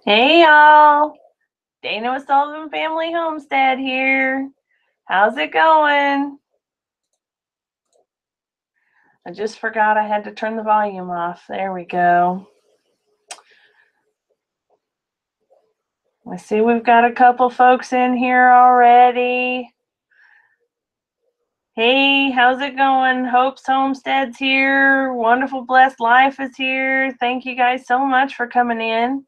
Hey y'all, Dana with Sullivan Family Homestead here. How's it going? I just forgot I had to turn the volume off. There we go. I see we've got a couple folks in here already. Hey, how's it going? Hope's Homestead's here. Wonderful Blessed Life is here. Thank you guys so much for coming in.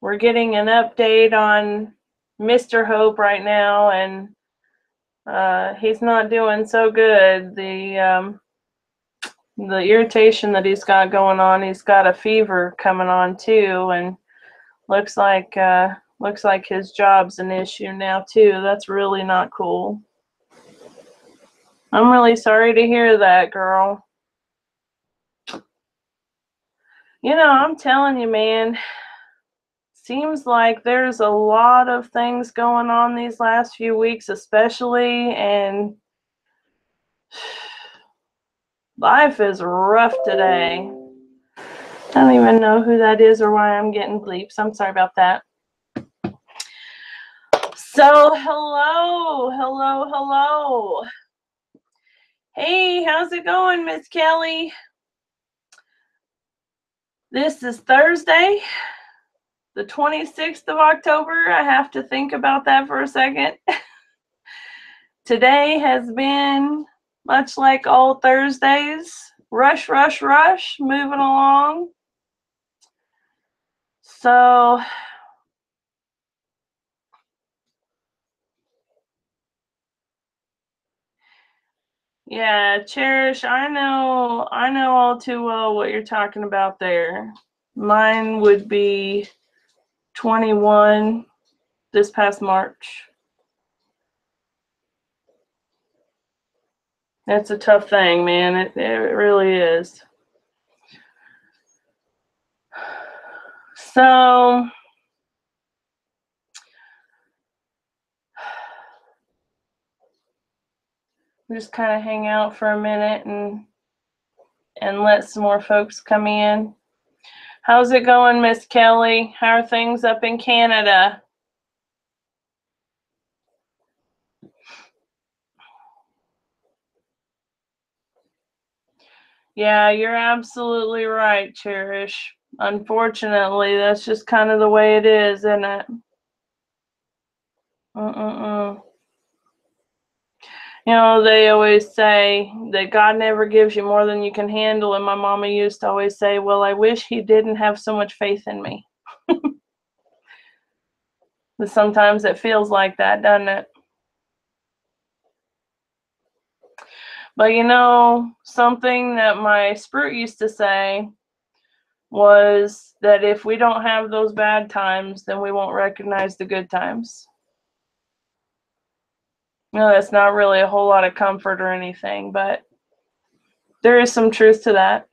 We're getting an update on Mr. Hope right now, and he's not doing so good. The irritation that he's got going on, he's got a fever coming on too, and looks like his job's an issue now too. That's really not cool. I'm really sorry to hear that, girl. You know, I'm telling you, man, seems like there's a lot of things going on these last few weeks especially, and life is rough today. I don't even know who that is or why I'm getting bleeps. I'm sorry about that. So, hello. Hey, how's it going, Miss Kelly? This is Thursday, the 26th of October. I have to think about that for a second. Today has been much like all Thursdays. Rush, moving along. So, yeah, Cherish, I know all too well what you're talking about there. Mine would be 21 this past March. It's a tough thing, man. It really is. So, just kind of hang out for a minute and let some more folks come in. How's it going, Miss Kelly? How are things up in Canada? Yeah, you're absolutely right, Cherish. Unfortunately, that's just kind of the way it is, isn't it? You know, they always say that God never gives you more than you can handle, and my mama used to always say, well, I wish he didn't have so much faith in me. But sometimes it feels like that, doesn't it? But you know, something that my sprut used to say was that if we don't have those bad times, then we won't recognize the good times. You know, that's not really a whole lot of comfort or anything, but there is some truth to that.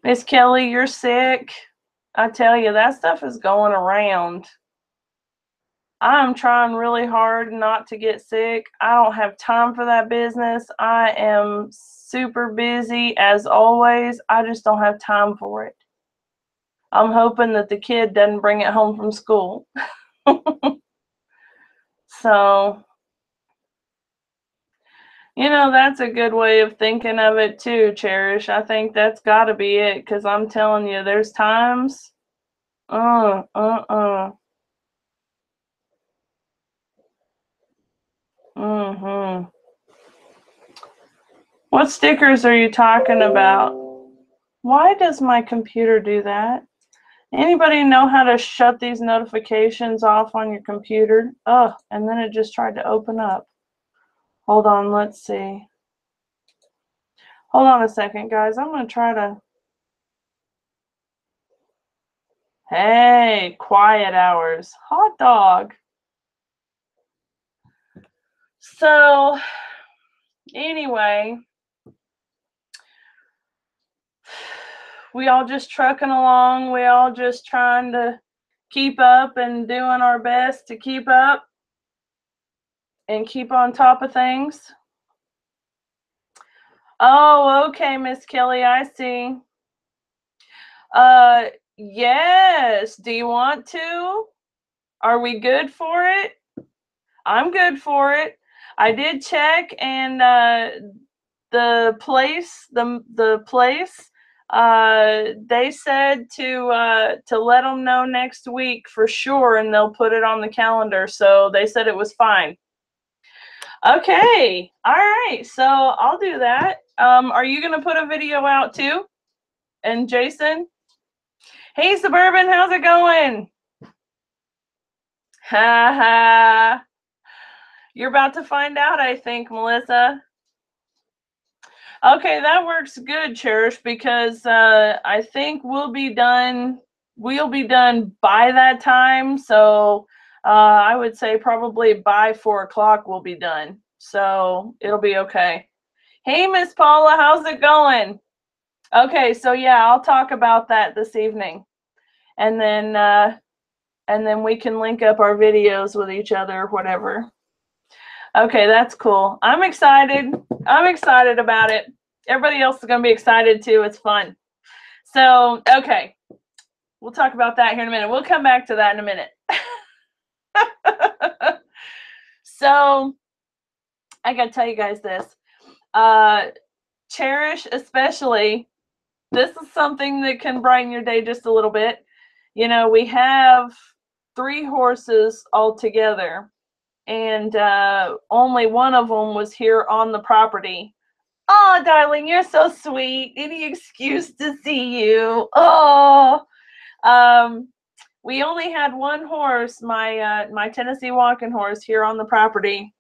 Miss Kelly, you're sick. I tell you, that stuff is going around. I'm trying really hard not to get sick. I don't have time for that business. I am super busy as always. I just don't have time for it. I'm hoping that the kid doesn't bring it home from school. So, you know, that's a good way of thinking of it too, Cherish. I think that's got to be it, because I'm telling you, there's times, What stickers are you talking about? Why does my computer do that? Anybody know how to shut these notifications off on your computer? Oh, and then it just tried to open up. Hold on, let's see. Hold on a second, guys. I'm going to try to... Hey, quiet hours. Hot dog. So, anyway, we all just trucking along. We all just trying to keep up and doing our best to keep up. and keep on top of things. Oh, okay, Miss Kelly, I see. Yes. Do you want to? Are we good for it? I'm good for it. I did check, and the place, they said to let them know next week for sure, and they'll put it on the calendar. So they said it was fine. Okay. All right. So I'll do that. Are you gonna put a video out too? And Jason? Hey, Suburban, how's it going? Ha ha. You're about to find out, I think, Melissa. Okay, that works good, Cherish, because I think we'll be done by that time. So I would say probably by 4 o'clock we'll be done. So it'll be okay. Hey, Miss Paula, how's it going? Okay, so yeah, I'll talk about that this evening. And then we can link up our videos with each other or whatever. Okay, that's cool. I'm excited. I'm excited about it. Everybody else is going to be excited too. It's fun. So, okay. We'll talk about that here in a minute. We'll come back to that in a minute. So, I got to tell you guys this. Cherish, especially, this is something that can brighten your day just a little bit. You know, we have 3 horses altogether, and only one of them was here on the property. Oh, darling, you're so sweet. Any excuse to see you. Oh, we only had 1 horse, my Tennessee walking horse, here on the property,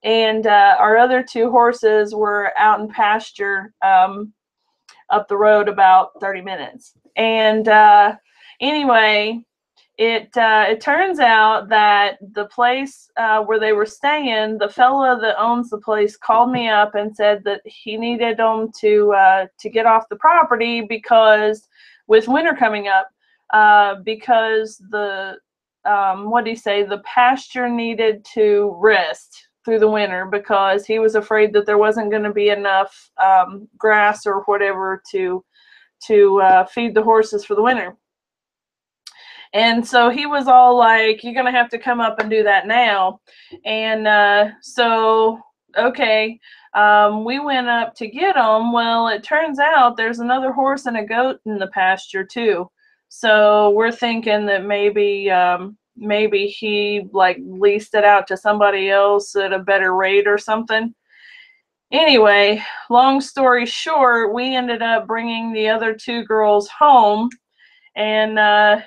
and our other 2 horses were out in pasture up the road about 30 minutes. And anyway, it turns out that the place where they were staying, the fella that owns the place called me up and said that he needed them to get off the property because with winter coming up, because the what do you say, the pasture needed to rest through the winter because he was afraid that there wasn't going to be enough grass or whatever to feed the horses for the winter. And so he was all like, you're going to have to come up and do that now. And so, okay, we went up to get them. Well, it turns out there's another horse and a goat in the pasture too. So we're thinking that maybe he like leased it out to somebody else at a better rate or something. Anyway, long story short, we ended up bringing the other 2 girls home, and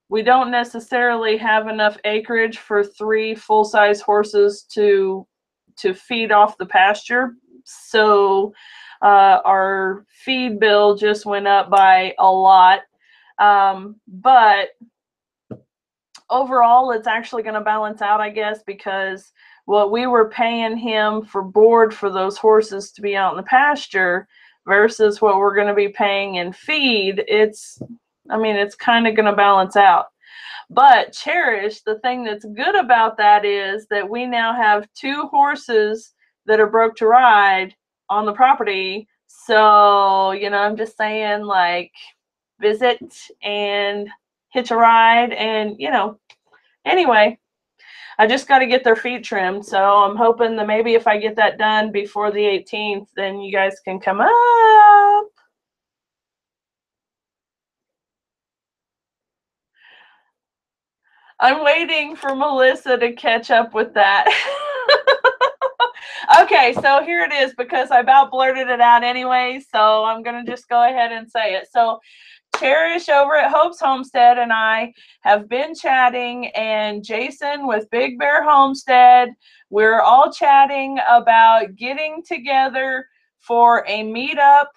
we don't necessarily have enough acreage for 3 full-size horses to feed off the pasture. So our feed bill just went up by a lot. But overall, it's actually going to balance out, I guess, because what we were paying him for board for those horses to be out in the pasture versus what we're going to be paying in feed, I mean, it's kind of going to balance out. But Cherish, the thing that's good about that is that we now have 2 horses that are broke to ride on the property. So, you know, I'm just saying, like, visit and hitch a ride and, you know, anyway, I just got to get their feet trimmed. So I'm hoping that maybe if I get that done before the 18th, then you guys can come up. I'm waiting for Melissa to catch up with that. Okay, so here it is because I about blurted it out anyway, so I'm going to just go ahead and say it. So Cherish over at Hope's Homestead and I have been chatting, and Jason with Big Bear Homestead, we're all chatting about getting together for a meetup,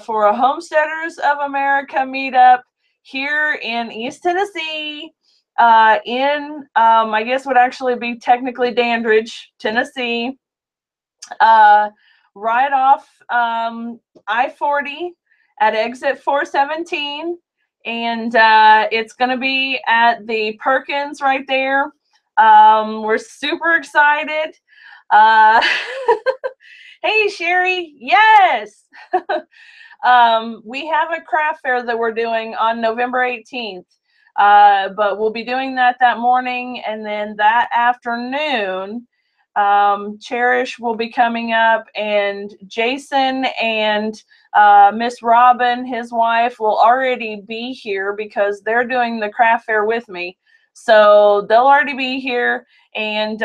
for a Homesteaders of America meetup here in East Tennessee, I guess would actually be technically Dandridge, Tennessee, right off I-40 at exit 417, and it's going to be at the Perkins right there. We're super excited. Uh, hey, Sherry. Yes. We have a craft fair that we're doing on November 18th. But we'll be doing that morning, and then that afternoon, Cherish will be coming up, and Jason and Miss Robin, his wife, will already be here because they're doing the craft fair with me. So they'll already be here, and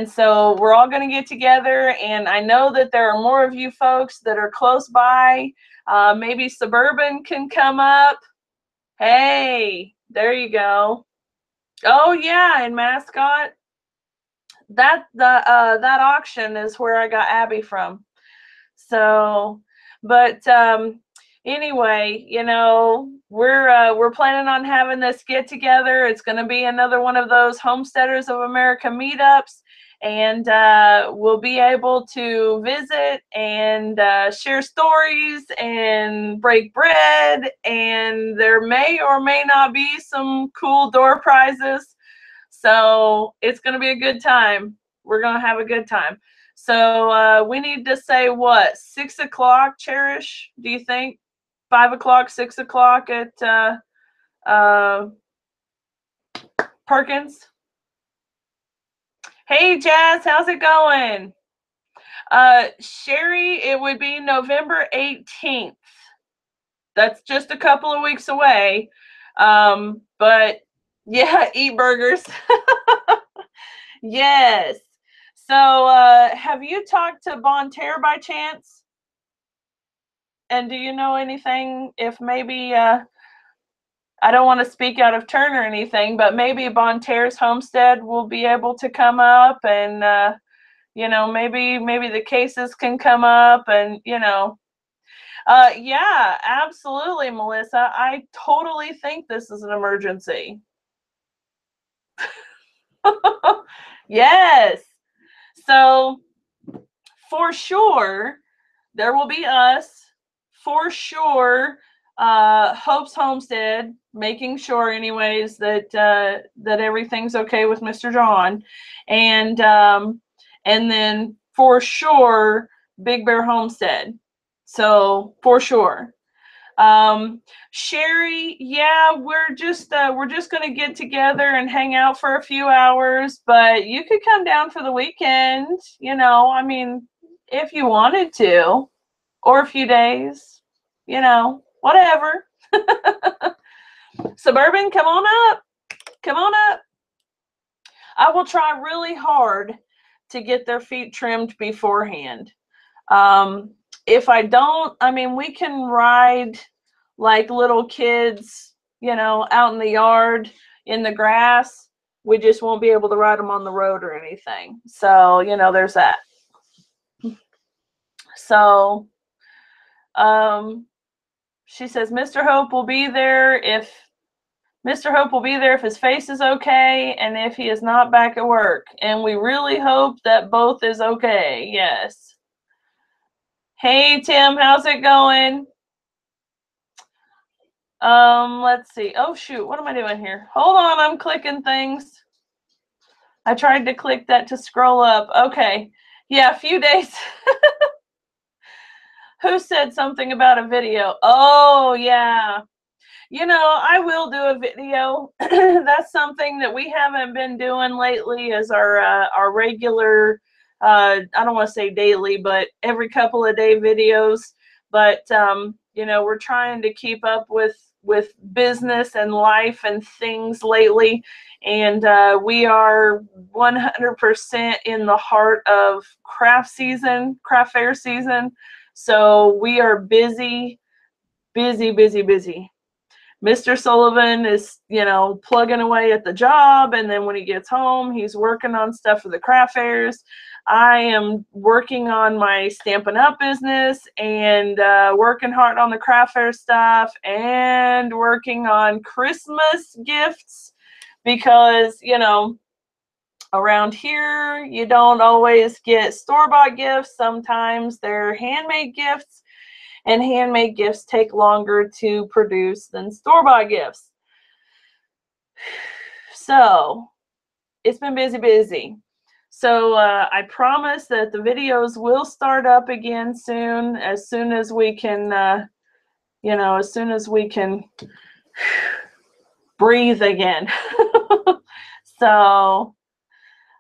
so we're all going to get together, and I know that there are more of you folks that are close by. Maybe Suburban can come up. Hey, there you go. Oh yeah, and Mascot. That auction is where I got Abby from. So, but anyway, you know, we're planning on having this get together. It's going to be another one of those Homesteaders of America meetups, and we'll be able to visit and share stories and break bread, and there may or may not be some cool door prizes. So it's going to be a good time. We're going to have a good time. So we need to say what, 6 o'clock, Cherish? Do you think 5 o'clock, 6 o'clock at Perkins? Hey, Jazz, how's it going? Sherry, it would be November 18th. That's just a couple of weeks away. But yeah, eat burgers. Yes. So have you talked to Bon Terre by chance? And do you know anything if maybe I don't want to speak out of turn or anything, but maybe Bon Terre's Homestead will be able to come up, and you know, maybe the cases can come up, and you know, yeah, absolutely, Melissa. I totally think this is an emergency. Yes. So for sure, there will be us. For sure, Hope's Homestead, making sure, anyways, that that everything's okay with Mr. John, and then for sure, Big Bear Homestead. So for sure. Sherry, yeah, we're just gonna get together and hang out for a few hours, but you could come down for the weekend, you know, I mean, if you wanted to, or a few days, you know, whatever. Suburban, come on up. Come on up. I will try really hard to get their feet trimmed beforehand. If I don't, I mean, we can ride like little kids, you know, out in the yard in the grass. We just won't be able to ride them on the road or anything. So, you know, there's that. So, she says, Mr. Hope will be there if his face is okay and if he is not back at work. And we really hope that both is okay. Yes. Hey, Tim, how's it going? Let's see. Oh, shoot. What am I doing here? Hold on. I'm clicking things. I tried to click that to scroll up. Okay. Yeah, a few days. Who said something about a video? Oh, yeah. You know, I will do a video. That's something that we haven't been doing lately, is our regular, I don't want to say daily, but every couple of day videos. But you know, we're trying to keep up with business and life and things lately, and we are 100% in the heart of craft fair season. So we are busy, busy, busy, busy. Mr. Sullivan is, you know, plugging away at the job, and then when he gets home, he's working on stuff for the craft fairs. I am working on my Stampin' Up! Business, and working hard on the craft fair stuff, and working on Christmas gifts, because, you know, around here, you don't always get store-bought gifts. Sometimes they're handmade gifts, and handmade gifts take longer to produce than store-bought gifts. So it's been busy. So I promise that the videos will start up again soon as we can, you know, as soon as we can breathe again. So,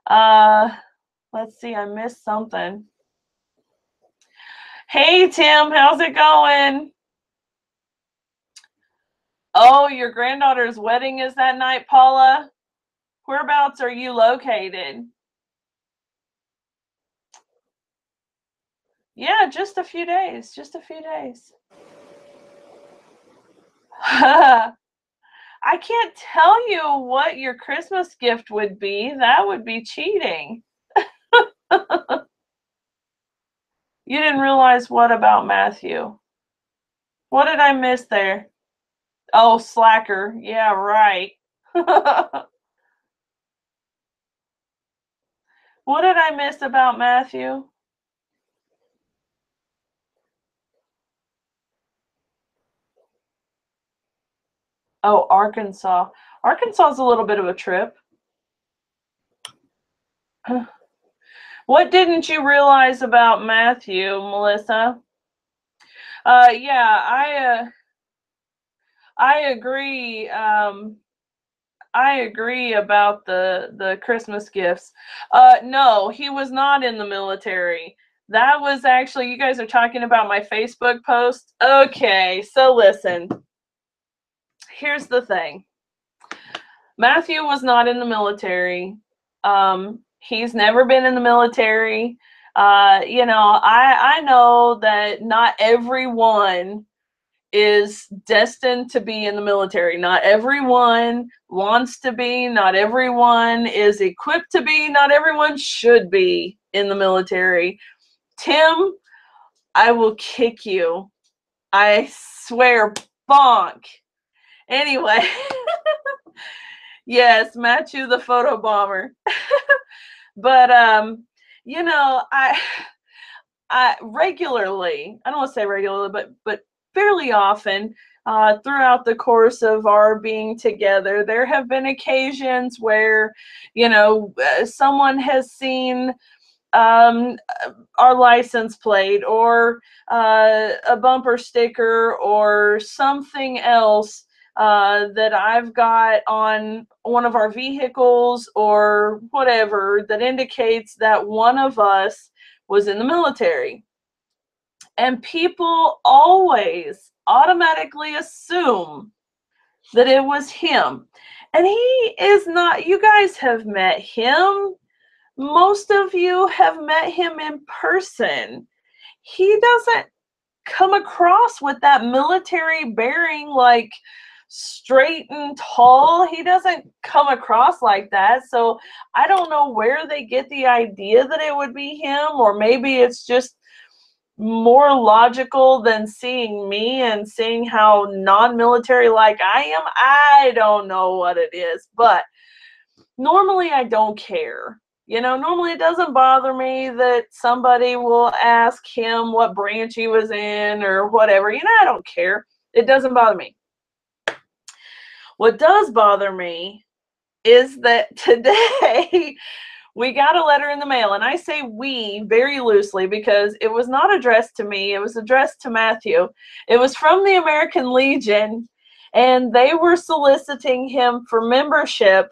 let's see, I missed something. Hey, Tim, how's it going? Oh, your granddaughter's wedding is that night, Paula? Whereabouts are you located? Yeah, just a few days, just a few days. I can't tell you what your Christmas gift would be. That would be cheating. You didn't realize what about Matthew? What did I miss there? Oh, slacker. Yeah, right. What did I miss about Matthew? Oh, Arkansas. Arkansas is a little bit of a trip. What didn't you realize about Matthew, Melissa? Yeah, I agree. I agree about the Christmas gifts. No, he was not in the military. That was actually, you guys are talking about my Facebook post. Okay, so listen. Here's the thing. Matthew was not in the military. He's never been in the military. You know, I know that not everyone is destined to be in the military. Not everyone wants to be. Not everyone is equipped to be. Not everyone should be in the military. Tim, I will kick you. I swear, bonk. Anyway. Yes, Matthew the photo bomber. But you know, I regularly, I don't want to say regularly, but fairly often throughout the course of our being together, there have been occasions where, you know, someone has seen our license plate or a bumper sticker or something else that I've got on one of our vehicles or whatever that indicates that one of us was in the military. And people always automatically assume that it was him. And he is not. You guys have met him. Most of you have met him in person. He doesn't come across with that military bearing, like straight and tall. He doesn't come across like that. So I don't know where they get the idea that it would be him, or maybe it's just more logical than seeing me and seeing how non-military like I am. I don't know what it is, but normally I don't care. You know, normally it doesn't bother me that somebody will ask him what branch he was in or whatever. You know, I don't care. It doesn't bother me. What does bother me is that today we got a letter in the mail, and I say we very loosely because it was not addressed to me. It was addressed to Matthew. It was from the American Legion, and they were soliciting him for membership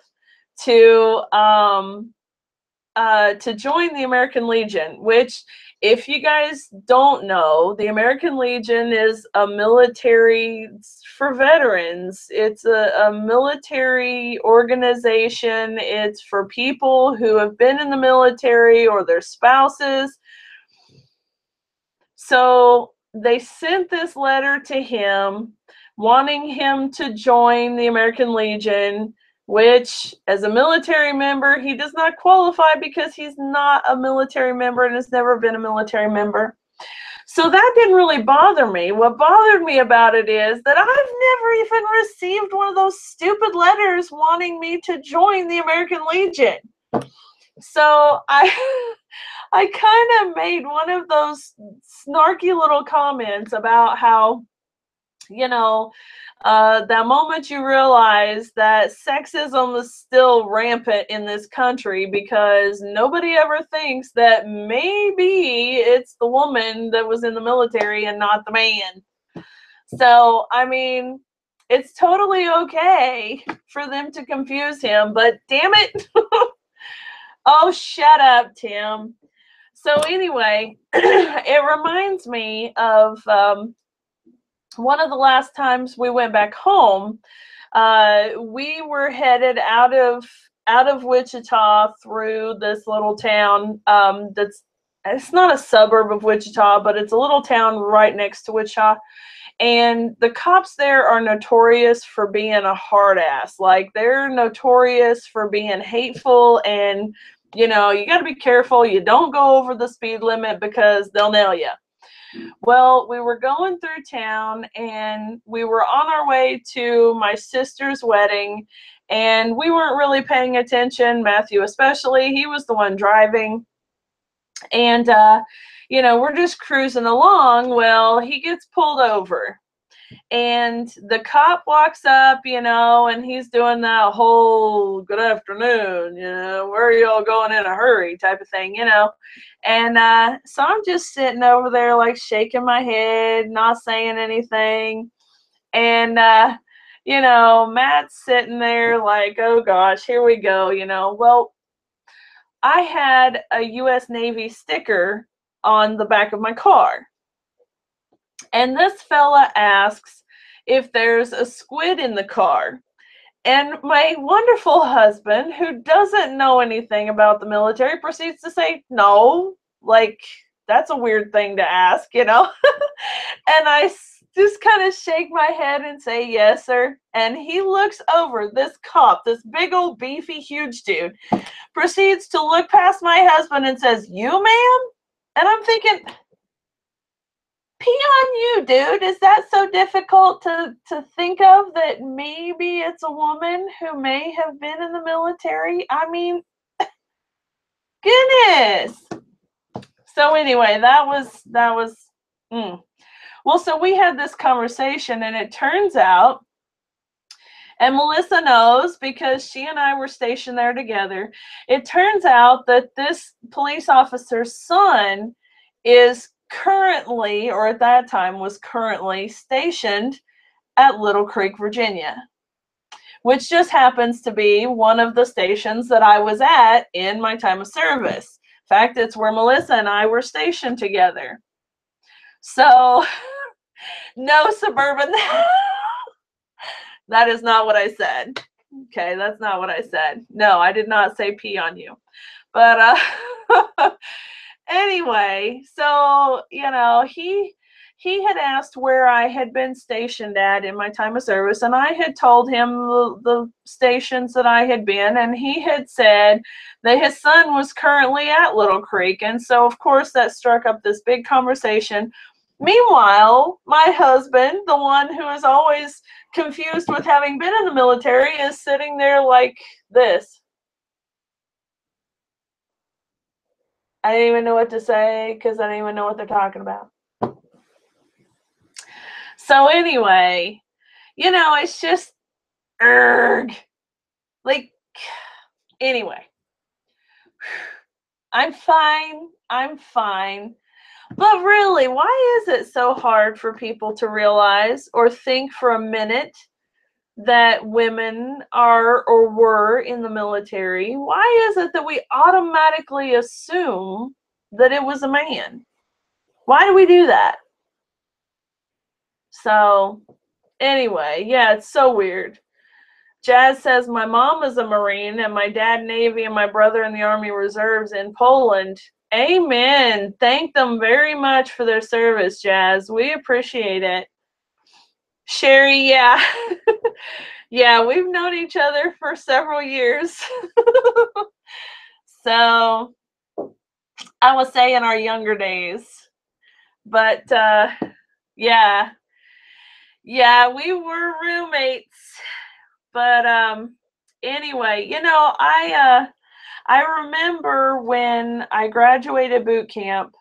to join the American Legion, which, if you guys don't know, the American Legion is a military for veterans. It's a military organization. It's for people who have been in the military or their spouses. So they sent this letter to him wanting him to join the American Legion, which, as a military member, he does not qualify because he's not a military member and has never been a military member. So that didn't really bother me. What bothered me about it is that I've never even received one of those stupid letters wanting me to join the American Legion. So I kind of made one of those snarky little comments about how you know, the moment you realize that sexism is still rampant in this country, because nobody ever thinks that maybe it's the woman that was in the military and not the man. So, I mean, it's totally okay for them to confuse him, but damn it. Oh, shut up, Tim. So anyway, it reminds me of one of the last times we went back home. We were headed out of Wichita through this little town it's not a suburb of Wichita, but it's a little town right next to Wichita. And the cops there are notorious for being a hard ass. Like, they're notorious for being hateful, and you know, you got to be careful. You don't go over the speed limit because they'll nail you. Well, we were going through town and we were on our way to my sister's wedding, and we weren't really paying attention, Matthew especially. He was the one driving. And, you know, we're just cruising along. Well, he gets pulled over. And the cop walks up, you know, and he's doing that whole good afternoon, you know, where are y'all going in a hurry type of thing, you know. And so I'm just sitting over there, like, shaking my head, not saying anything. And, you know, Matt's sitting there like, oh gosh, here we go, you know. Well, I had a U.S. Navy sticker on the back of my car. And this fella asks if there's a squid in the car. And my wonderful husband, who doesn't know anything about the military, proceeds to say, no, like, that's a weird thing to ask, you know? And I just kind of shake my head and say, yes, sir. And he looks over, this cop, this big old beefy huge dude, proceeds to look past my husband and says, you, ma'am? And I'm thinking, pee on you, dude. Is that so difficult to think of, that maybe it's a woman who may have been in the military? I mean, goodness. So anyway, that was well, so we had this conversation, and it turns out, and Melissa knows because she and I were stationed there together, it turns out that this police officer's son is currently, or at that time was currently, stationed at Little Creek, Virginia, which just happens to be one of the stations that I was at in my time of service. In fact, it's where Melissa and I were stationed together. So, no, Suburban. That is not what I said. Okay, that's not what I said. No, I did not say pee on you. But anyway, so, you know, he had asked where I had been stationed at in my time of service, and I had told him the stations that I had been, and he had said that his son was currently at Little Creek. And so, of course, that struck up this big conversation. Meanwhile, my husband, the one who is always confused with having been in the military, is sitting there like this. I didn't even know what to say because I didn't even know what they're talking about. So anyway, you know, it's just, like, anyway, I'm fine. But really, why is it so hard for people to realize or think for a minute that women are or were in the military? Why is it that we automatically assume that it was a man? Why do we do that? So, anyway, yeah, it's so weird. Jazz says, my mom is a Marine and my dad Navy and my brother in the Army Reserves in Poland. Amen. Thank them very much for their service, Jazz. We appreciate it. Sherry, yeah. Yeah, we've known each other for several years. So, I would say in our younger days. But, yeah. Yeah, we were roommates. But, anyway, you know, I remember when I graduated boot camp,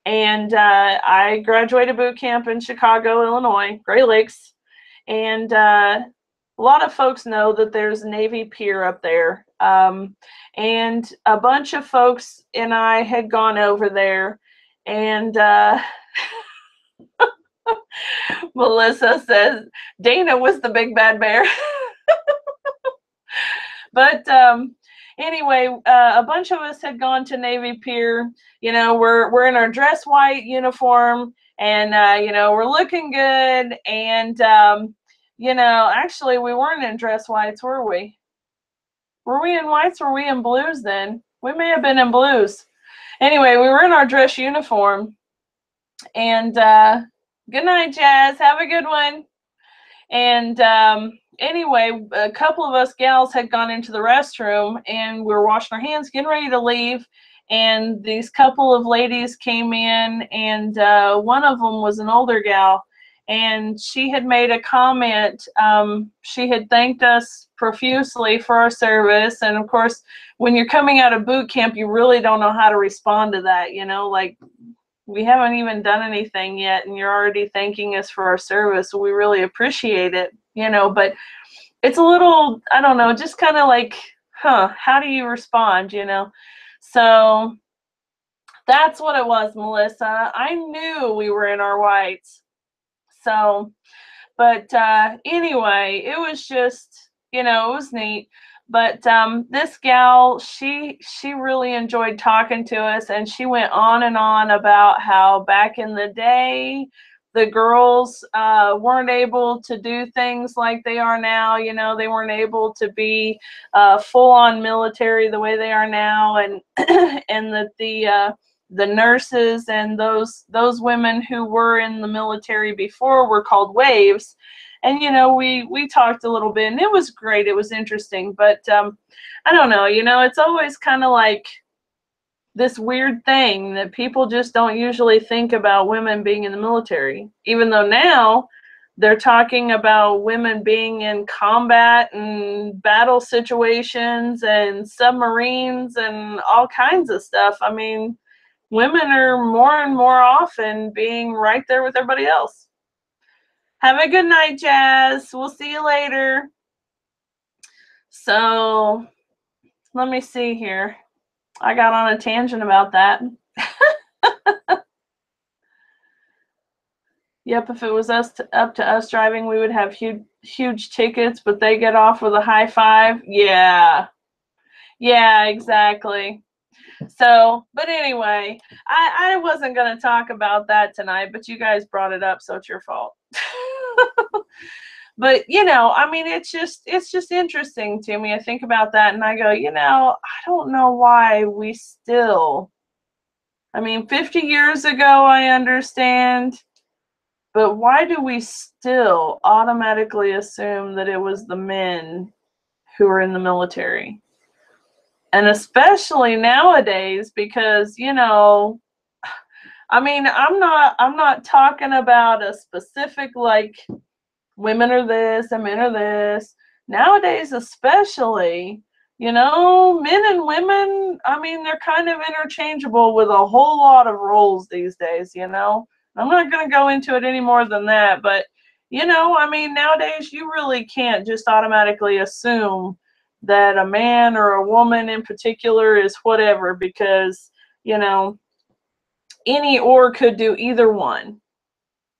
And I graduated boot camp in Chicago, Illinois, Great Lakes. And a lot of folks know that there's Navy Pier up there. And a bunch of folks and I had gone over there. And Melissa says Dana was the big bad bear. But anyway, a bunch of us had gone to Navy Pier. You know, we're in our dress white uniform, and you know, we're looking good. And you know, actually, we weren't in dress whites, were we? Were we in whites? Or were we in blues then? We may have been in blues. Anyway, we were in our dress uniform. And good night, Jazz. Have a good one. And anyway, a couple of us gals had gone into the restroom and we were washing our hands, getting ready to leave. And these couple of ladies came in, and one of them was an older gal. And she had made a comment. She had thanked us profusely for our service. And of course, when you're coming out of boot camp, you really don't know how to respond to that. You know, like, we haven't even done anything yet, and you're already thanking us for our service. We really appreciate it, you know, but it's a little, I don't know, just kind of like, how do you respond, you know? So that's what it was, Melissa. I knew we were in our whites. So, but anyway, it was just, you know, it was neat. But this gal, she really enjoyed talking to us, and she went on and on about how back in the day, the girls weren't able to do things like they are now. You know, they weren't able to be full-on military the way they are now, and and that the nurses and those women who were in the military before were called waves. And, you know, we talked a little bit, and it was great. It was interesting. But I don't know, you know, it's always kind of like this weird thing that people just don't usually think about women being in the military, even though now they're talking about women being in combat and battle situations and submarines and all kinds of stuff. I mean, women are more and more often being right there with everybody else. Have a good night, Jazz. We'll see you later. So let me see here. I got on a tangent about that. Yep, if it was up to us driving, we would have huge tickets, but they get off with a high five. Yeah. Yeah, exactly. So, but anyway, I wasn't going to talk about that tonight, but you guys brought it up, so it's your fault. But, you know, I mean, it's just interesting to me. I think about that and I go, you know, I don't know why we still, I mean, 50 years ago, I understand, but why do we still automatically assume that it was the men who were in the military? And especially nowadays, because, you know, I mean, I'm not talking about a specific, like, women are this and men are this. Nowadays, especially, you know, men and women, I mean, they're kind of interchangeable with a whole lot of roles these days, you know. I'm not going to go into it any more than that, but, you know, I mean, nowadays you really can't just automatically assume that a man or a woman in particular is whatever, because, you know, any or could do either one.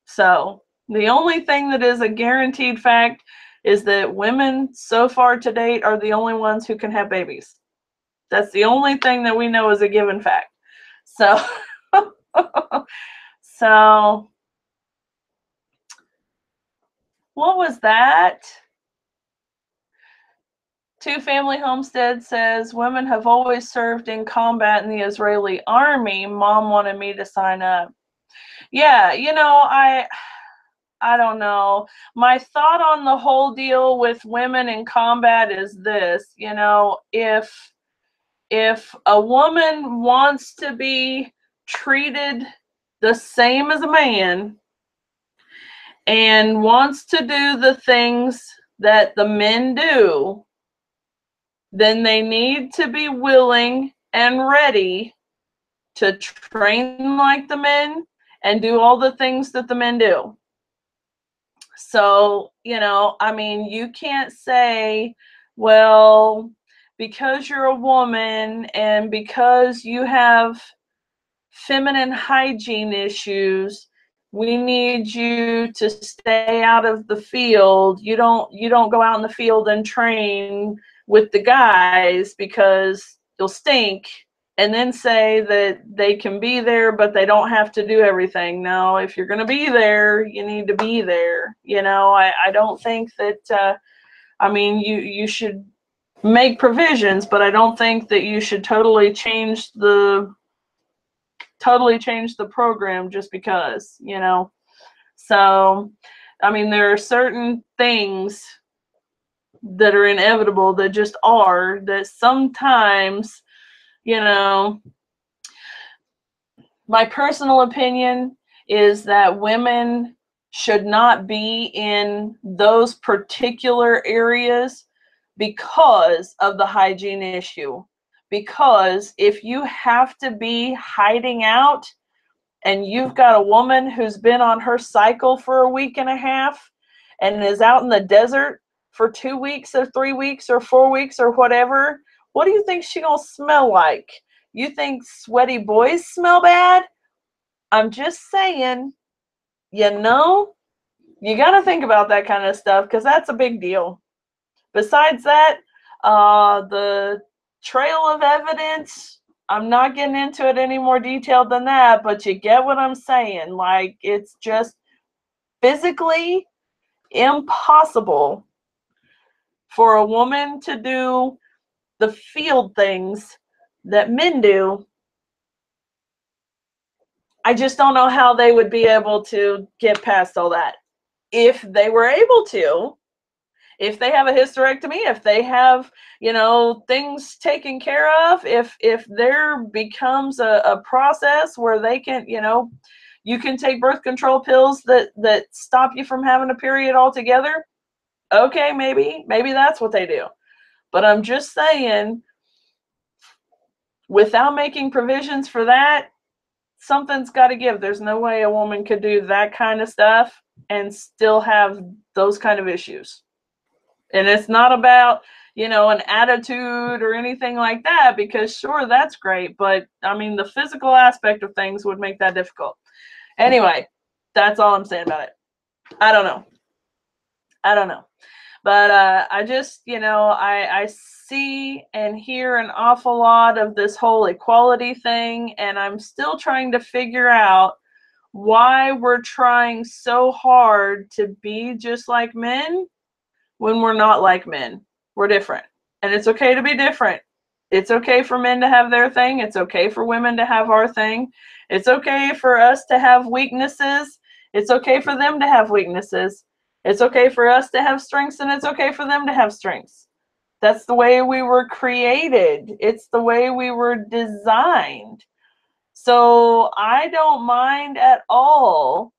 So the only thing that is a guaranteed fact is that women so far to date are the only ones who can have babies. That's the only thing that we know is a given fact. So, so what was that? Two Family Homestead says, women have always served in combat in the Israeli army. Mom wanted me to sign up. Yeah, you know, I don't know. My thought on the whole deal with women in combat is this, you know, if a woman wants to be treated the same as a man and wants to do the things that the men do, then they need to be willing and ready to train like the men and do all the things that the men do. So, you know, I mean, you can't say, well, because you're a woman and because you have feminine hygiene issues, we need you to stay out of the field. You don't go out in the field and train with the guys because you'll stink, and then say that they can be there but they don't have to do everything. No, if you're going to be there, you need to be there. You know, I don't think that I mean, you should make provisions, but I don't think that you should totally change the program just because, you know. So, I mean, there are certain things that are inevitable that just are, that sometimes, you know, my personal opinion is that women should not be in those particular areas because of the hygiene issue. Because if you have to be hiding out and you've got a woman who's been on her cycle for a week and a half and is out in the desert for 2 weeks or 3 weeks or 4 weeks or whatever, what do you think she's gonna smell like? You think sweaty boys smell bad? I'm just saying, you know, you got to think about that kind of stuff because that's a big deal. Besides that, the trail of evidence, I'm not getting into it any more detailed than that, but you get what I'm saying. Like, it's just physically impossible for a woman to do the field things that men do. I just don't know how they would be able to get past all that. If they were able to, if they have a hysterectomy, if they have, you know, things taken care of, if there becomes a process where they can, you know, you can take birth control pills that stop you from having a period altogether, okay, maybe that's what they do. But I'm just saying, without making provisions for that, something's got to give. There's no way a woman could do that kind of stuff and still have those kind of issues. And it's not about, you know, an attitude or anything like that, because sure, that's great, but I mean, the physical aspect of things would make that difficult. Anyway, that's all I'm saying about it. I don't know. But I just, you know, I see and hear an awful lot of this whole equality thing, and I'm still trying to figure out why we're trying so hard to be just like men when we're not like men. We're different. And it's okay to be different. It's okay for men to have their thing. It's okay for women to have our thing. It's okay for us to have weaknesses. It's okay for them to have weaknesses. It's okay for us to have strengths, and it's okay for them to have strengths. That's the way we were created. It's the way we were designed. So I don't mind at all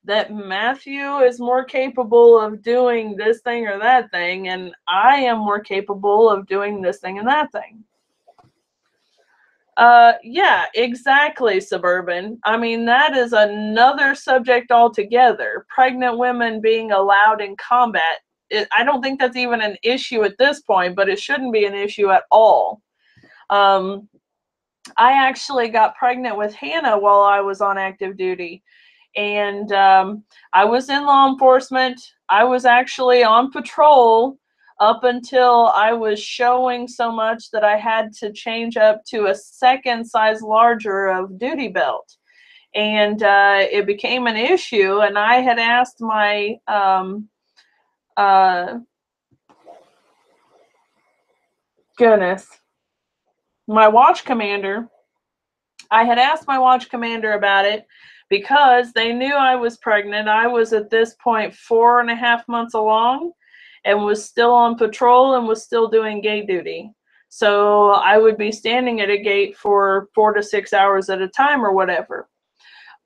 that Matthew is more capable of doing this thing or that thing, and I am more capable of doing this thing and that thing. Yeah, exactly, Suburban. I mean, that is another subject altogether. Pregnant women being allowed in combat. I don't think that's even an issue at this point, but it shouldn't be an issue at all. I actually got pregnant with Hannah while I was on active duty. And I was in law enforcement. I was actually on patrol up until I was showing so much that I had to change up to a second size larger of duty belt. And it became an issue, and I had asked my my watch commander. I had asked my watch commander about it because they knew I was pregnant. I was at this point 4.5 months along and was still on patrol and was still doing gate duty. So I would be standing at a gate for 4 to 6 hours at a time or whatever.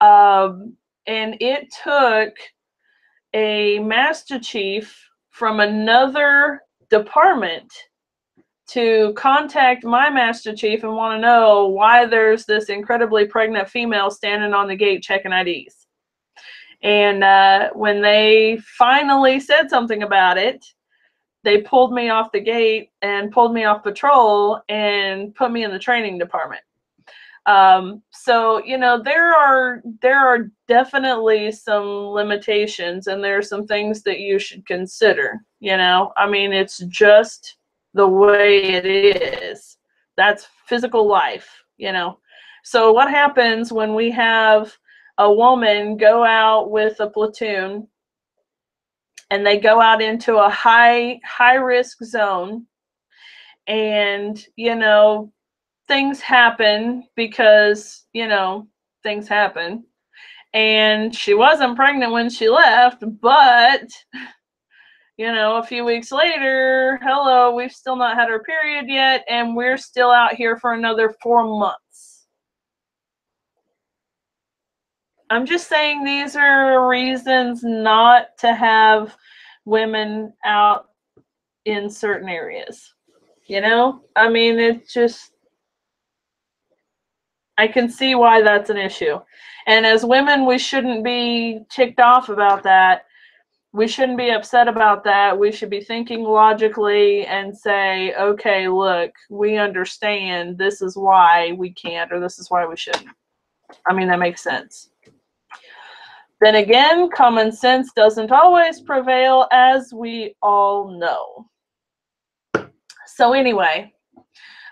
And it took a master chief from another department to contact my Master Chief and want to know why there's this incredibly pregnant female standing on the gate checking IDs. And when they finally said something about it, they pulled me off the gate and pulled me off patrol and put me in the training department. So, you know, there are definitely some limitations, and there are some things that you should consider, you know. I mean, it's just the way it is. That's physical life, you know. So what happens when we have a woman go out with a platoon and they go out into a high risk zone, and, you know, things happen because, you know, things happen. And she wasn't pregnant when she left, but, you know, a few weeks later, hello, we've still not had our period yet, and we're still out here for another 4 months. I'm just saying these are reasons not to have women out in certain areas. You know? I mean, it just, I can see why that's an issue. And as women, we shouldn't be ticked off about that. We shouldn't be upset about that. We should be thinking logically and say, okay, look, we understand this is why we can't, or this is why we shouldn't. I mean, that makes sense. Then again, common sense doesn't always prevail, as we all know. So anyway,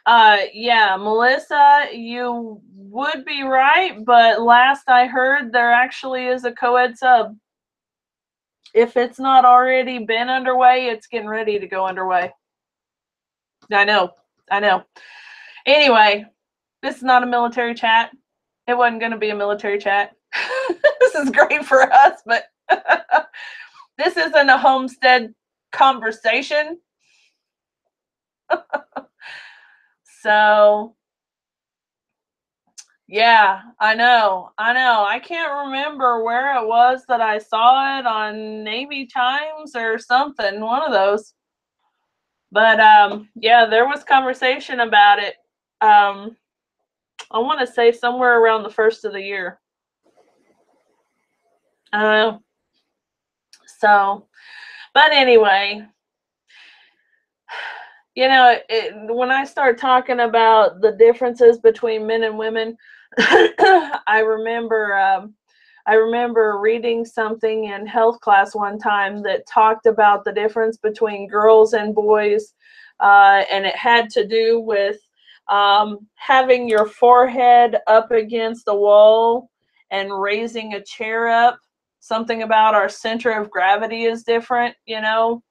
yeah, Melissa, you would be right, but last I heard, there actually is a co-ed sub. If it's not already been underway, it's getting ready to go underway. I know. Anyway, this is not a military chat. It wasn't going to be a military chat. This is great for us, but this isn't a Homestead conversation. So, yeah, I know. I can't remember where it was that I saw it, on Navy Times or something, one of those. But yeah, there was conversation about it. I want to say somewhere around the first of the year. So, but anyway, you know, when I start talking about the differences between men and women, I remember reading something in health class one time that talked about the difference between girls and boys, and it had to do with having your forehead up against a wall and raising a chair up. Something about our center of gravity is different, you know,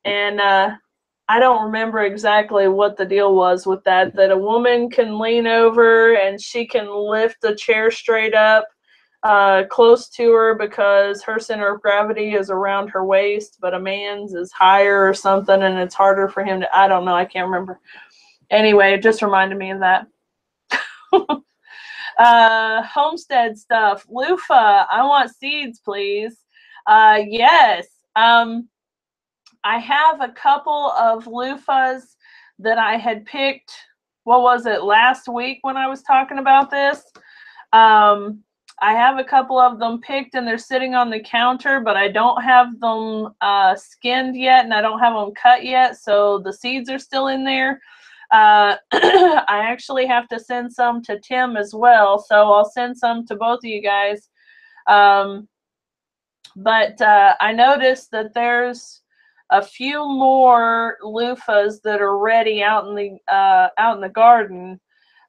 and I don't remember exactly what the deal was with that a woman can lean over and she can lift the chair straight up close to her because her center of gravity is around her waist, but a man's is higher or something, and it's harder for him to, I don't know, I can't remember. Anyway, it just reminded me of that. Homestead stuff. Loofah, I want seeds, please. Yes. I have a couple of loofahs that I had picked, what was it, last week when I was talking about this? I have a couple of them picked and they're sitting on the counter, but I don't have them skinned yet and I don't have them cut yet, so the seeds are still in there. I actually have to send some to Tim as well, so I'll send some to both of you guys. But I noticed that there's a few more loofahs that are ready out in the garden.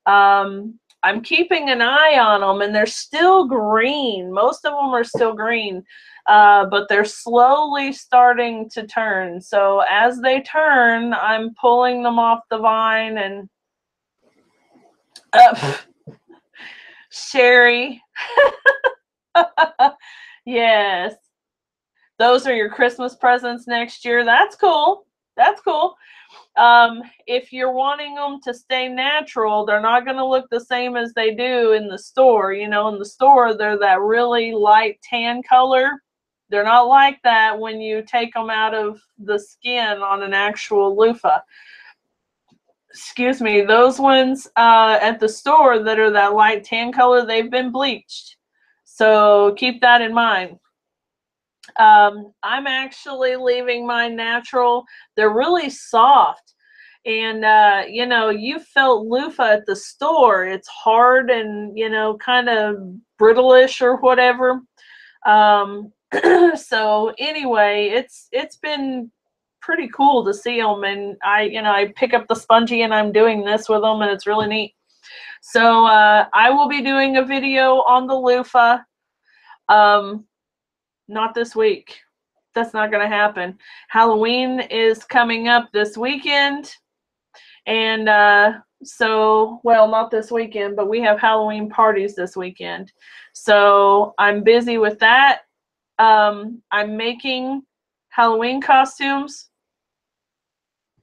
I'm keeping an eye on them, and they're still green. Most of them are still green, but they're slowly starting to turn. So as they turn, I'm pulling them off the vine. And Sherry, yes, those are your Christmas presents next year. That's cool. That's cool. If you're wanting them to stay natural, they're not going to look the same as they do in the store. You know, in the store, they're that really light tan color. They're not like that when you take them out of the skin on an actual loofah. excuse me, those ones at the store that are that light tan color, they've been bleached. So keep that in mind. I'm actually leaving mine natural. They're really soft. And, you know, you felt loofah at the store. It's hard and, you know, kind of brittle-ish or whatever. So anyway, it's been pretty cool to see them. And I pick up the spongy and I'm doing this with them, and it's really neat. So I will be doing a video on the loofah. Not this week. That's not going to happen. Halloween is coming up this weekend. And so, well, not this weekend, but we have Halloween parties this weekend. So I'm busy with that. I'm making Halloween costumes.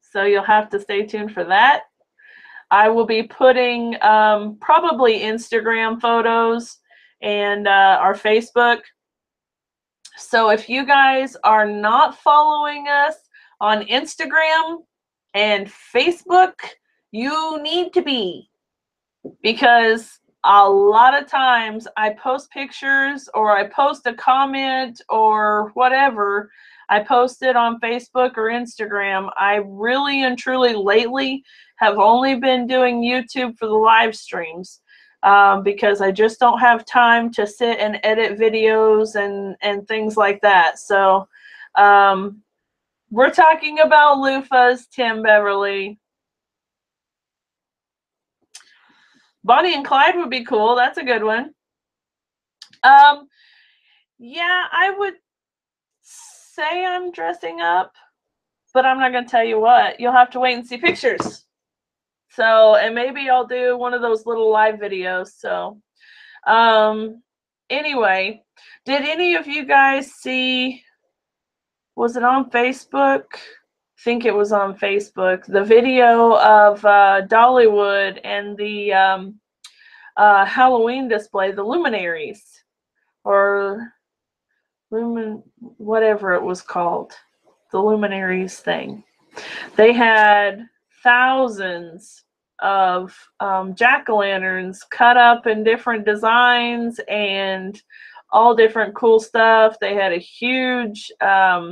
So you'll have to stay tuned for that. I will be putting probably Instagram photos and our Facebook. So if you guys are not following us on Instagram and Facebook, you need to be, because a lot of times I post pictures or I post a comment or whatever. I post it on Facebook or Instagram. I really and truly lately have only been doing YouTube for the live streams. Because I just don't have time to sit and edit videos and things like that. So we're talking about loofahs, Tim Beverly. Bonnie and Clyde would be cool. That's a good one. Yeah, I would say I'm dressing up, but I'm not going to tell you what. You'll have to wait and see pictures. So, and maybe I'll do one of those little live videos. So, anyway, did any of you guys see, was it on Facebook? I think it was on Facebook, the video of Dollywood and the Halloween display, the luminaries, or whatever it was called, the luminaries thing. They had thousands of jack-o'-lanterns cut up in different designs and all different cool stuff. They had a huge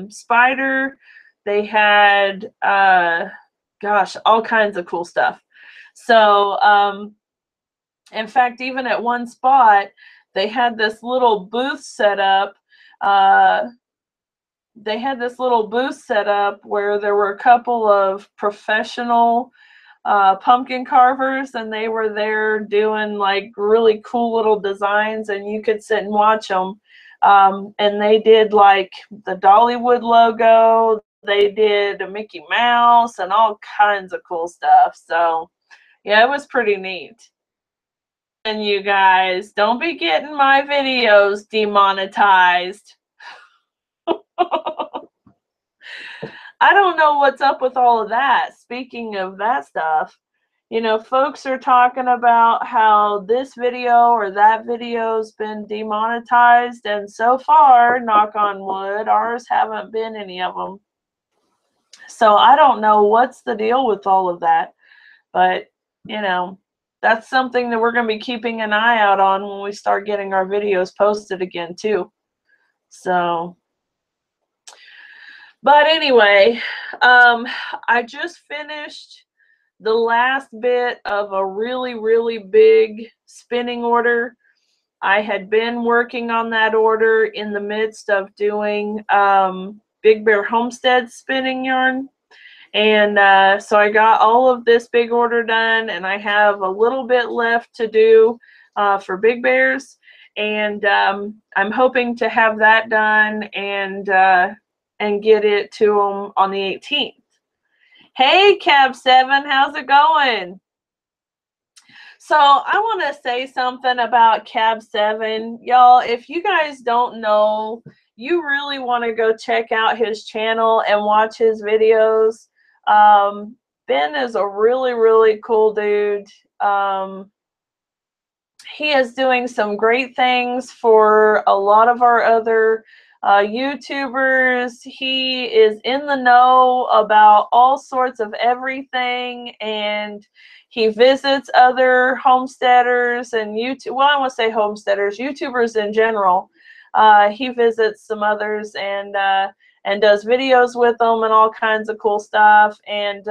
spider. They had, gosh, all kinds of cool stuff. So, in fact, even at one spot, they had this little booth set up. They had this little booth set up where there were a couple of professional pumpkin carvers, and they were there doing like really cool little designs, and you could sit and watch them. And they did like the Dollywood logo. They did a Mickey Mouse and all kinds of cool stuff. So yeah, it was pretty neat. And you guys, don't be getting my videos demonetized. I don't know what's up with all of that. Speaking of that stuff, you know, folks are talking about how this video or that video's been demonetized, and so far, knock on wood, ours haven't been any of them. So I don't know what's the deal with all of that, but, you know, that's something that we're going to be keeping an eye out on when we start getting our videos posted again, too. So, but anyway, I just finished the last bit of a really, really big spinning order. I had been working on that order in the midst of doing Big Bear Homestead spinning yarn. And so I got all of this big order done, and I have a little bit left to do for Big Bears. And I'm hoping to have that done and get it to them on the 18th. Hey, Cab 7, how's it going? So I want to say something about Cab 7. Y'all, if you guys don't know, you really want to go check out his channel and watch his videos. Ben is a really, really cool dude. He is doing some great things for a lot of our other YouTubers. He is in the know about all sorts of everything, and he visits other homesteaders and YouTube. Well, I want to say homesteaders, YouTubers in general. He visits some others and does videos with them and all kinds of cool stuff. And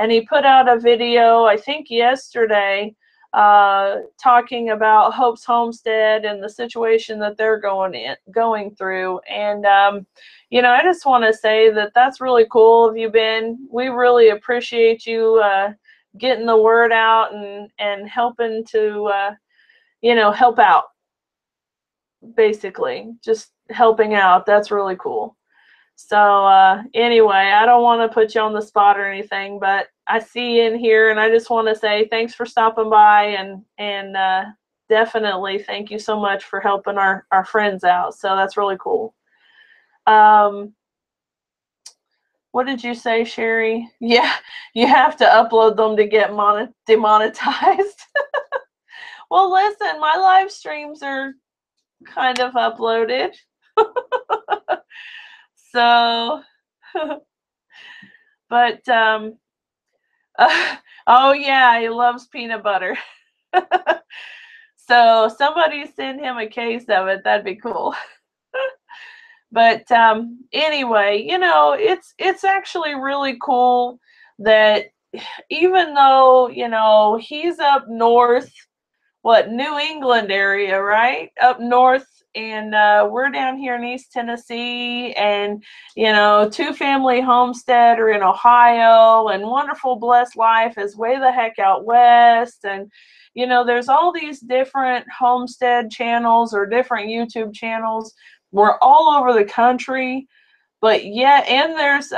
he put out a video, I think yesterday, talking about Hope's Homestead and the situation that they're going through. And you know, I just want to say that that's really cool of you, Ben. We really appreciate you getting the word out and helping to you know, help out. Basically, just helping out. That's really cool. So anyway, I don't want to put you on the spot or anything, but I see you in here, and I just want to say thanks for stopping by, and definitely thank you so much for helping our friends out. So that's really cool. What did you say, Sherry? Yeah, you have to upload them to get demonetized. Well, listen, my live streams are kind of uploaded. So, but, oh yeah, he loves peanut butter. So somebody send him a case of it. That'd be cool. But anyway, you know, it's actually really cool that even though, you know, he's up north, what, New England area, right? Up north, and we're down here in East Tennessee, and, you know, two-family homestead are in Ohio, and Wonderful Blessed Life is way the heck out west. And, you know, there's all these different homestead channels or different YouTube channels. We're all over the country, but yeah, and there's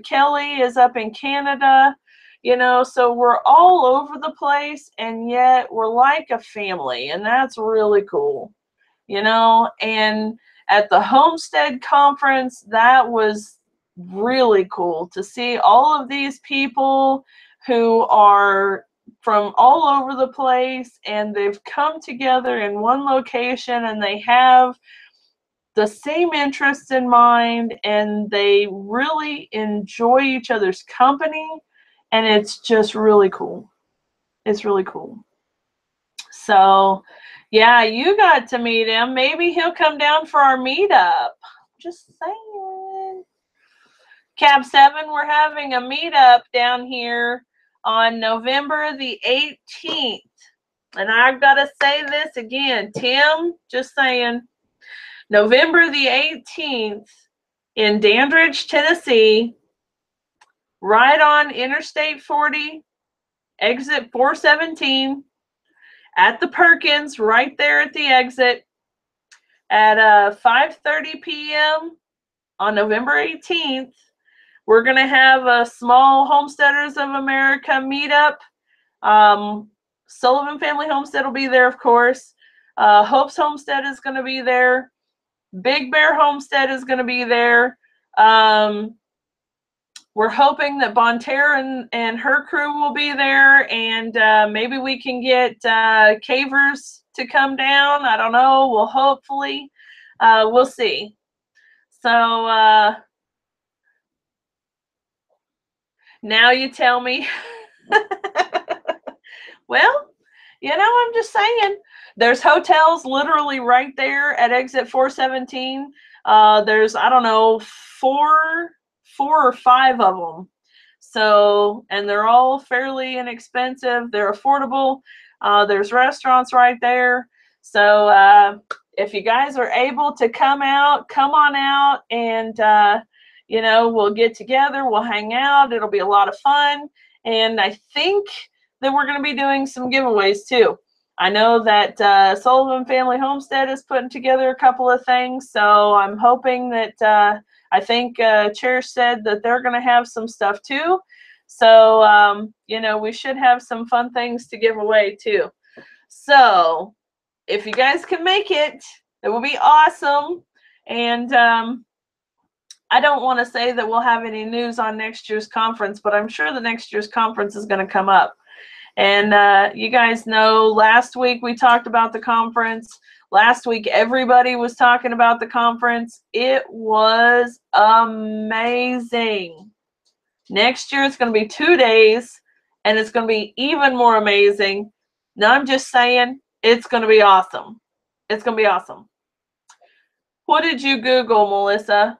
Kelly is up in Canada. You know, so we're all over the place, and yet we're like a family, and that's really cool, you know. And at the Homestead Conference, that was really cool to see all of these people who are from all over the place, and they've come together in one location, and they have the same interests in mind, and they really enjoy each other's company. And it's just really cool. It's really cool. So, yeah, you got to meet him. Maybe he'll come down for our meetup. Just saying. Cab 7, we're having a meetup down here on November the 18th. And I've got to say this again. Tim, just saying. November the 18th in Dandridge, Tennessee, right on Interstate 40, exit 417, at the Perkins, right there at the exit, at 5:30 p.m. on November 18th. We're going to have a small Homesteaders of America meetup. Sullivan Family Homestead will be there, of course. Hope's Homestead is going to be there. Big Bear Homestead is going to be there. We're hoping that Bonterra and her crew will be there, and maybe we can get Cavers to come down. I don't know. We'll hopefully. We'll see. So now you tell me. Well, you know, I'm just saying. There's hotels literally right there at exit 417. There's, I don't know, four or five of them. So, and they're all fairly inexpensive. They're affordable. There's restaurants right there. So if you guys are able to come out, come on out, and you know, we'll get together, we'll hang out. It'll be a lot of fun. And I think that we're going to be doing some giveaways too. I know that Sullivan Family Homestead is putting together a couple of things, so I'm hoping that I think Cherish said that they're going to have some stuff too. So, you know, we should have some fun things to give away too. So, if you guys can make it, it will be awesome. And I don't want to say that we'll have any news on next year's conference, but I'm sure the next year's conference is going to come up. And you guys know last week we talked about the conference. Last week everybody was talking about the conference. It was amazing. Next year it's going to be 2 days, and it's going to be even more amazing. Now I'm just saying, it's going to be awesome. It's going to be awesome. What did you Google, Melissa?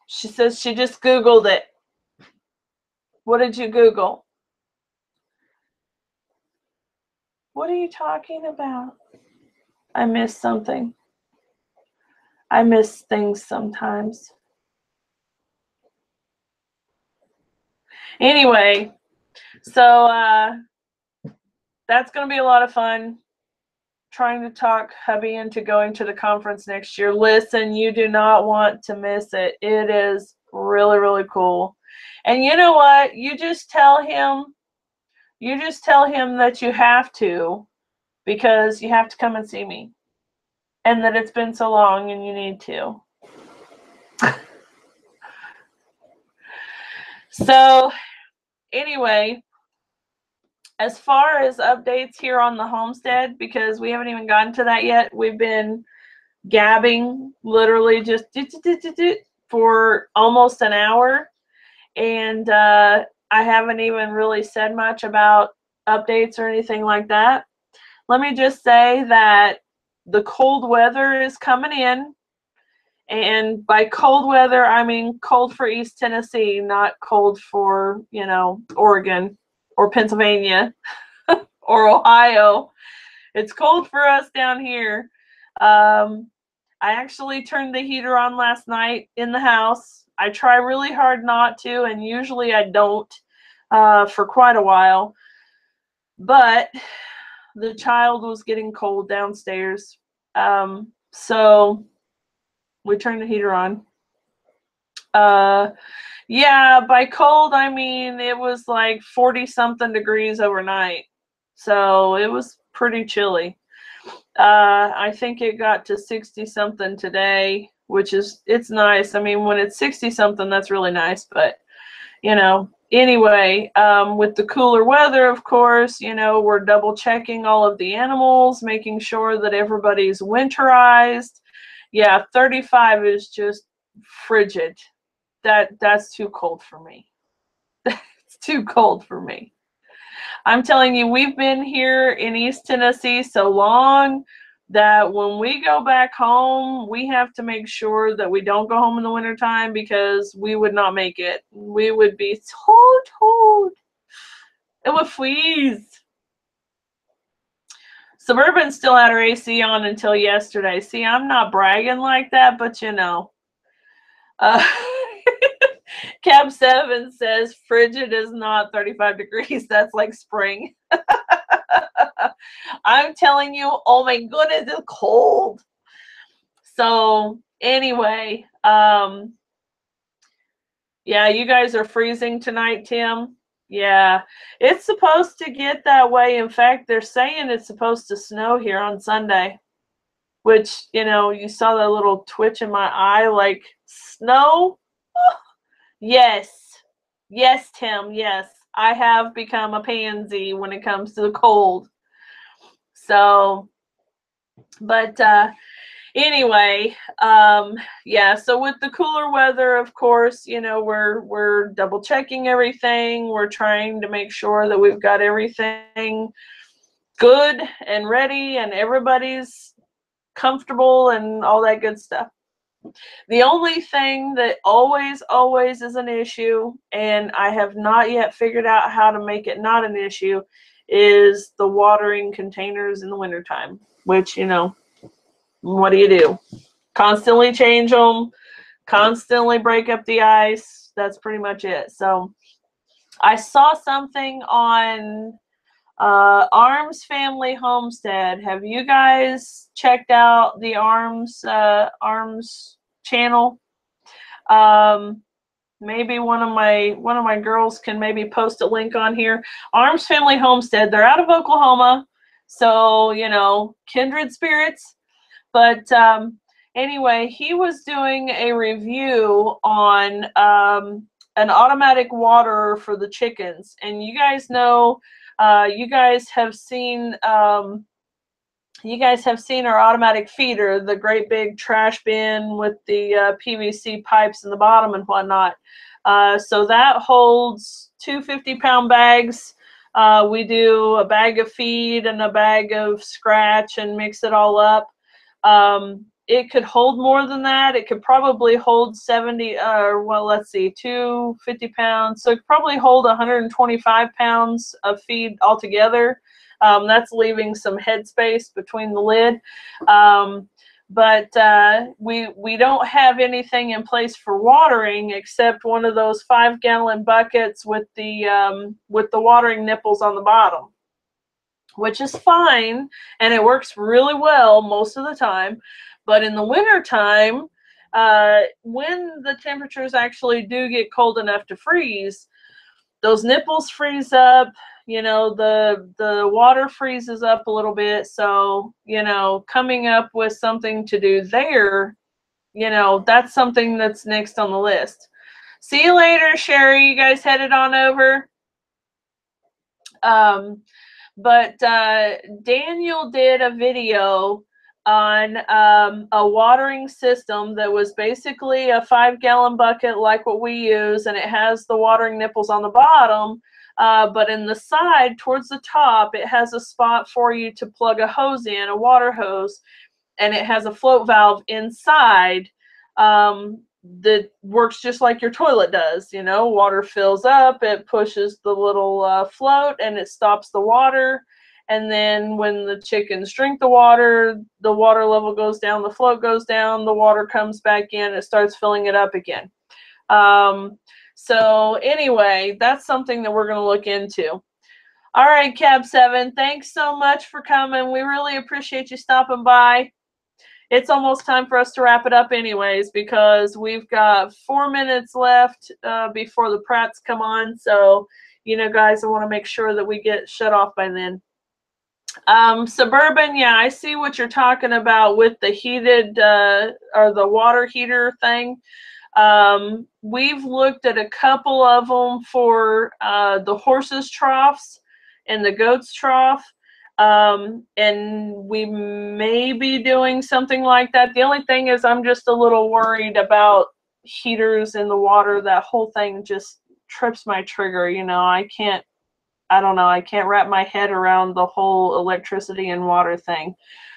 She says she just Googled it. What did you Google? What are you talking about? I missed something. I miss things sometimes. Anyway, so that's going to be a lot of fun. Trying to talk hubby into going to the conference next year. Listen, you do not want to miss it. It is really, really cool. And you know what? You just tell him that you have to, because you have to come and see me. And that it's been so long and you need to. So anyway, as far as updates here on the homestead, because we haven't even gotten to that yet, we've been gabbing literally just for almost an hour, and I haven't even really said much about updates or anything like that. Let me just say that the cold weather is coming in, and by cold weather I mean cold for East Tennessee, not cold for, you know, Oregon or Pennsylvania or Ohio. It's cold for us down here. I actually turned the heater on last night in the house. I try really hard not to, and usually I don't for quite a while. But the child was getting cold downstairs. So we turned the heater on. Yeah, by cold, I mean it was like 40-something degrees overnight. So it was pretty chilly. I think it got to 60-something today, which is, it's nice. I mean, when it's 60-something, that's really nice. But, you know, anyway, with the cooler weather, of course, you know, we're double checking all of the animals, making sure that everybody's winterized. Yeah, 35 is just frigid. That's too cold for me. It's too cold for me. I'm telling you, we've been here in East Tennessee so long that when we go back home, we have to make sure that we don't go home in the wintertime, because we would not make it. We would be so cold. It would freeze. Suburban still had her AC on until yesterday. See, I'm not bragging like that, but you know. Cab 7 says frigid is not 35 degrees. That's like spring. I'm telling you, oh my goodness, it's cold. So anyway, yeah, you guys are freezing tonight, Tim. Yeah, it's supposed to get that way. In fact, they're saying it's supposed to snow here on Sunday, which, you know, you saw that little twitch in my eye, like, snow? Yes. Yes, Tim, yes. I have become a pansy when it comes to the cold. So, but anyway, yeah, so with the cooler weather, of course, you know, we're double checking everything. We're trying to make sure that we've got everything good and ready and everybody's comfortable and all that good stuff. The only thing that always is an issue, and I have not yet figured out how to make it not an issue, is the watering containers in the wintertime, which, you know, what do you do? Constantly change them, constantly break up the ice. That's pretty much it. So I saw something on Arms Family Homestead. Have you guys checked out the Arms channel? Maybe one of my girls can maybe post a link on here. Arms Family Homestead. They're out of Oklahoma, so, you know, kindred spirits. But anyway, he was doing a review on an automatic waterer for the chickens. And you guys know, you guys have seen our automatic feeder, the great big trash bin with the PVC pipes in the bottom and whatnot. So that holds 2 50-pound bags. We do a bag of feed and a bag of scratch and mix it all up. It could hold more than that. It could probably hold 70, well, let's see, 2 50 pounds. So it could probably hold 125 pounds of feed altogether. That's leaving some headspace between the lid. But we don't have anything in place for watering except one of those 5-gallon buckets with the watering nipples on the bottom, which is fine, and it works really well most of the time. But in the winter time, when the temperatures actually do get cold enough to freeze, those nipples freeze up. You know, the water freezes up a little bit. So, you know, coming up with something to do there, you know, that's something that's next on the list. See you later, Sherry. You guys headed on over. But Daniel did a video on a watering system that was basically a 5-gallon bucket like what we use, and it has the watering nipples on the bottom, but in the side towards the top it has a spot for you to plug a hose in, a water hose, and it has a float valve inside that works just like your toilet does. You know, water fills up, it pushes the little float and it stops the water, and then when the chickens drink the water level goes down, the float goes down, the water comes back in, it starts filling it up again. So anyway, that's something that we're going to look into. All right, Cab 7, thanks so much for coming. We really appreciate you stopping by. It's almost time for us to wrap it up anyways, because we've got 4 minutes left before the Pratts come on. So, you know, guys, I want to make sure that we get shut off by then. Suburban, yeah, I see what you're talking about with the heated or the water heater thing. We've looked at a couple of them for the horses' troughs and the goats' trough. And we may be doing something like that. The only thing is I'm just a little worried about heaters in the water. That whole thing just trips my trigger. You know, I don't know, I can't wrap my head around the whole electricity and water thing.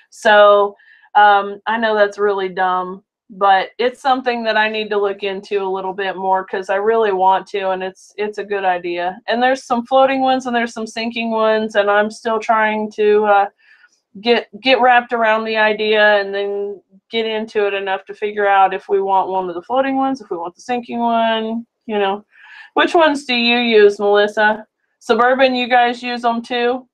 So I know that's really dumb, but it's something that I need to look into a little bit more because I really want to, and it's a good idea. And there's some floating ones and there's some sinking ones, and I'm still trying to get wrapped around the idea and then get into it enough to figure out if we want one of the floating ones, if we want the sinking one, you know. Which ones do you use, Melissa? Suburban, you guys use them too?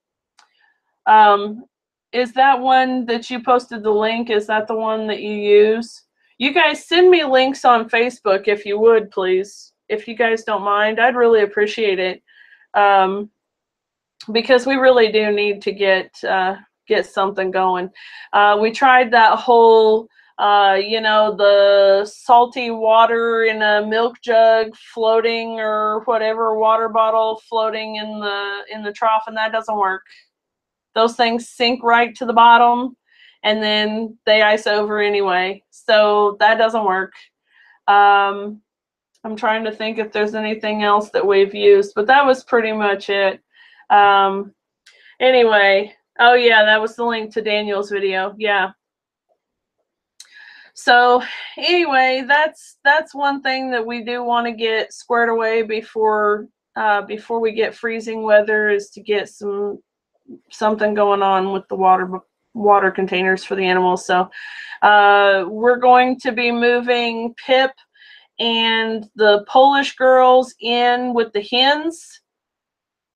Is that one that you posted the link? Is that the one that you use? You guys send me links on Facebook if you would, please. If you guys don't mind, I'd really appreciate it. Because we really do need to get something going. We tried that whole you know, the salty water in a milk jug floating, or whatever, water bottle floating in the trough, and that doesn't work. Those things sink right to the bottom and then they ice over anyway. So that doesn't work. I'm trying to think if there's anything else that we've used, but that was pretty much it. Anyway, oh yeah, that was the link to Daniel's video. Yeah. So anyway, that's one thing that we do want to get squared away before we get freezing weather, is to get something going on with the water containers for the animals. So we're going to be moving Pip and the Polish girls in with the hens.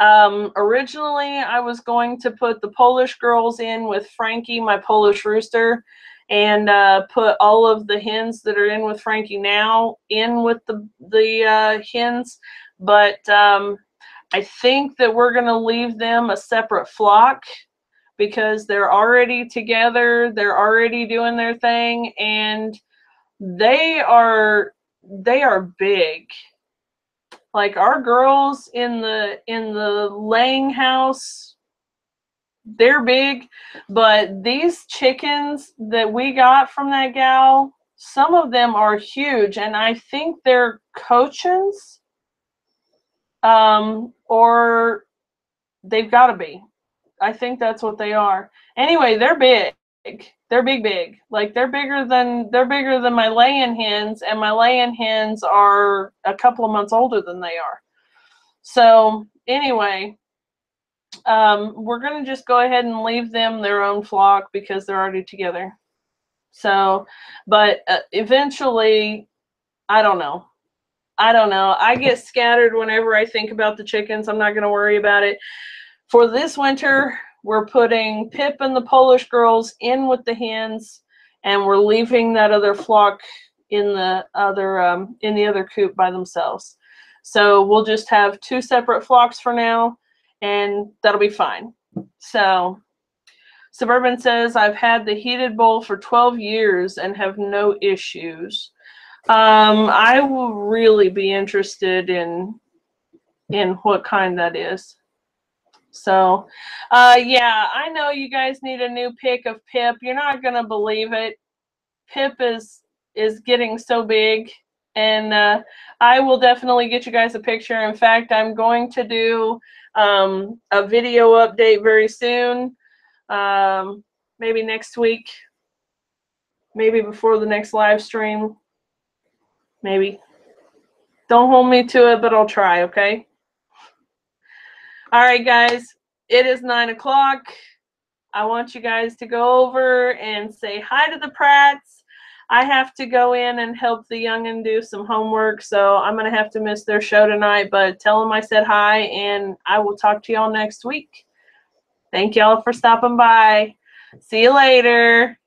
Originally I was going to put the Polish girls in with Frankie, my Polish rooster, and put all of the hens that are in with Frankie now in with the hens, but I think that we're going to leave them a separate flock because they're already together, they're already doing their thing, and they are big. Like our girls in the laying house, they're big, but these chickens that we got from that gal, some of them are huge, and I think they're Cochins, or they've got to be. I think that's what they are. Anyway, they're big. They're big. Like they're bigger than my laying hens, and my laying hens are a couple of months older than they are. So anyway, we're going to just go ahead and leave them their own flock because they're already together. So, but eventually, I don't know. I get scattered whenever I think about the chickens. I'm not going to worry about it. For this winter, we're putting Pip and the Polish girls in with the hens, and we're leaving that other flock in the other coop by themselves. So we'll just have 2 separate flocks for now, and that'll be fine. So Suburban says, I've had the heated bowl for 12 years and have no issues. I will really be interested in what kind that is. So, yeah, I know you guys need a new pic of Pip. You're not going to believe it. Pip is getting so big, and I will definitely get you guys a picture. In fact, I'm going to do a video update very soon, maybe next week, maybe before the next live stream, maybe. Don't hold me to it, but I'll try, okay? All right, guys, it is 9 o'clock. I want you guys to go over and say hi to the Pratts. I have to go in and help the youngin do some homework, so I'm going to have to miss their show tonight, but tell them I said hi, and I will talk to y'all next week. Thank y'all for stopping by. See you later.